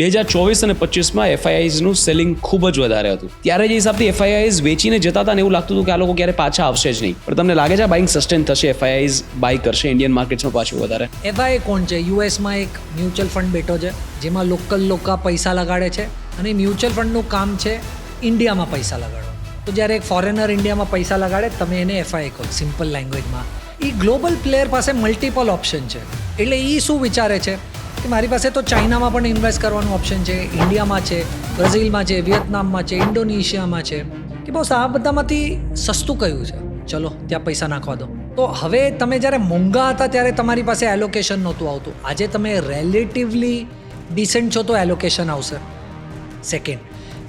2024 અને 25માં FIIsનું સેલિંગ ખૂબ જ વધારે હતું. ત્યારે જે હિસાબથી FIIs વેચીને જતા હતા ને એવું લાગતું હતું કે આ લોકો ક્યારે પાછા આવશે જ નહીં. પણ તમને લાગે છે આ બાઇંગ સસ્ટેન થશે? FIIs બાય કરશે ઇન્ડિયન માર્કેટ્સમાં પાછું વધારે? FII કોણ છે? યુએસમાં એક મ્યુચ્યુઅલ ફંડ બેઠો છે જેમાં લોકલ લોકો પૈસા લગાડે છે અને મ્યુચ્યુઅલ ફંડનું કામ છે ઇન્ડિયામાં પૈસા લગાડવાનું. તો જ્યારે એક ફોરેનર ઇન્ડિયામાં પૈસા લગાડે તમે એને FII કહો, સિમ્પલ લેંગ્વેજમાં. એ ગ્લોબલ પ્લેયર પાસે મલ્ટિપલ ઓપ્શન છે. એટલે એ શું વિચારે છે કે મારી પાસે તો ચાઇનામાં પણ ઇન્વેસ્ટ કરવાનું ઓપ્શન છે, ઇન્ડિયામાં છે, બ્રાઝિલમાં છે, વિયેતનામમાં છે, ઇન્ડોનેશિયામાં છે, કે બસ આ બધામાંથી સસ્તું કયું છે, ચલો ત્યાં પૈસા નાખવા દો. તો હવે તમે જ્યારે મોંઘા હતા ત્યારે તમારી પાસે એલોકેશન નહોતું આવતું. આજે તમે રિલેટિવલી ડિસેન્ટ છો તો એલોકેશન આવશે. સેકન્ડ,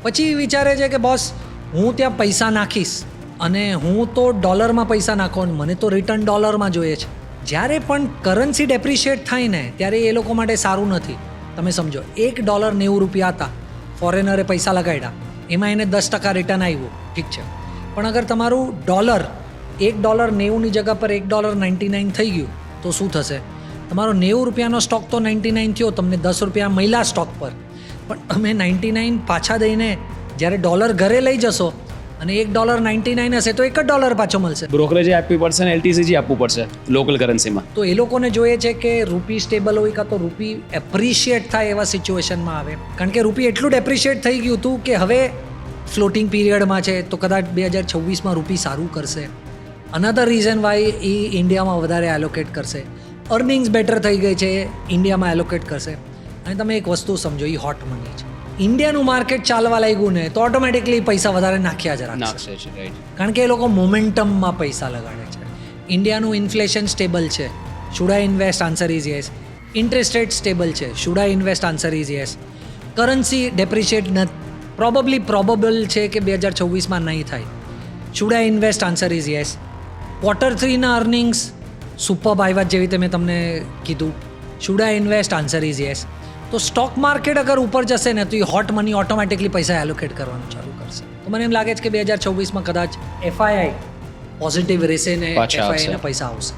પછી વિચારે છે કે બોસ હું ત્યાં પૈસા નાખીશ અને હું તો ડોલરમાં પૈસા નાખો ને મને તો રિટર્ન ડોલરમાં જોઈએ છે. જ્યારે પણ કરન્સી ડેપ્રિશિએટ થાય ને ત્યારે એ લોકો માટે સારું નથી. તમે સમજો, $1.90 હતા, ફોરેનરે પૈસા લગાડ્યા, એમાં એને 10% રિટર્ન આવ્યું, ઠીક છે. પણ અગર તમારું ડોલર $1.90ની જગ્યા પર $1.99 થઈ ગયું તો શું થશે? તમારો $90 સ્ટોક તો 99 થયો, તમને ₹10 મળ્યા સ્ટોક પર, પણ તમે 99 પાછા દઈને જ્યારે ડોલર ઘરે લઈ જશો અને $1.99 હશે તો $1 પાછો મળશે. બ્રોકરેજે આપવી પડશે ને LTC આપવું પડશે લોકલ કરન્સીમાં. તો એ લોકોને જોઈએ છે કે રૂપી સ્ટેબલ હોય કાં તો રૂપી એપ્રિશિએટ થાય એવા સિચ્યુએશનમાં આવે. કારણ કે રૂપી એટલું ડેપ્રિશિએટ થઈ ગયું હતું કે હવે ફ્લોટિંગ પીરિયડમાં છે તો કદાચ 2026માં રૂપી સારું કરશે. અનધર રીઝન વાય એ ઇન્ડિયામાં વધારે એલોકેટ કરશે. અર્નિંગ્સ બેટર થઈ ગઈ છે, ઇન્ડિયામાં એલોકેટ કરશે. અને તમે એક વસ્તુ સમજો, એ હોટ મની છે. ઇન્ડિયાનું માર્કેટ ચાલવા લાગ્યું ને તો ઓટોમેટિકલી પૈસા વધારે નાખ્યા જ રાખશે. કારણ કે એ લોકો મોમેન્ટમમાં પૈસા લગાડે છે. ઇન્ડિયાનું ઇન્ફ્લેશન સ્ટેબલ છે, should I invest? Answer is yes. Interest rate stable છે, should I invest? Answer is yes. Currency depreciate probable છે કે 2026માં નહીં થાય, should I invest? Answer is yes. Q3ના અર્નિંગ્સ સુપર આવ્યા જેવી રીતે મેં તમને કીધું, should I invest? Answer is yes. તો સ્ટોક માર્કેટ અગર ઉપર જશે ને તો એ હોટ મની ઓટોમેટિકલી પૈસા એલોકેટ કરવાનું ચાલુ કરશે. તો મને એમ લાગે છે કે 2026માં કદાચ FII પોઝિટિવ રહેશે ને FII ના પૈસા આવશે.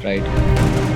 રાઈટ.